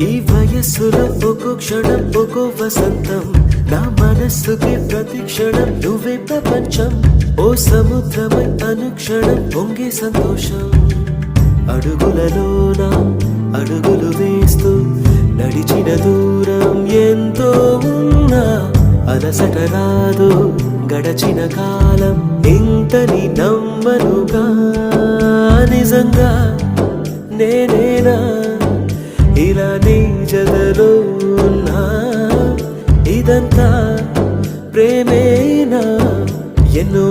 ఈ వయస్సులో ఒక్కో క్షణం ఒక్కో వసంతం, నా మనస్సుకి ప్రతి క్షణం నువ్వే ప్రపంచం. ఓ సముద్రమై అనుక్షణం పొంగే సంతోషం. అడుగులలోన అడుగులు వేస్తూ నడిచిన దూరం ఎంతో ఉన్నా అలసట రాదు గడచిన కాలం ఇంతని నమ్మనుగా. నిజంగా నేనేనా ఇలా నీ జతలో ఉన్నా? ఇదంతా ప్రేమేనా? ఎన్నో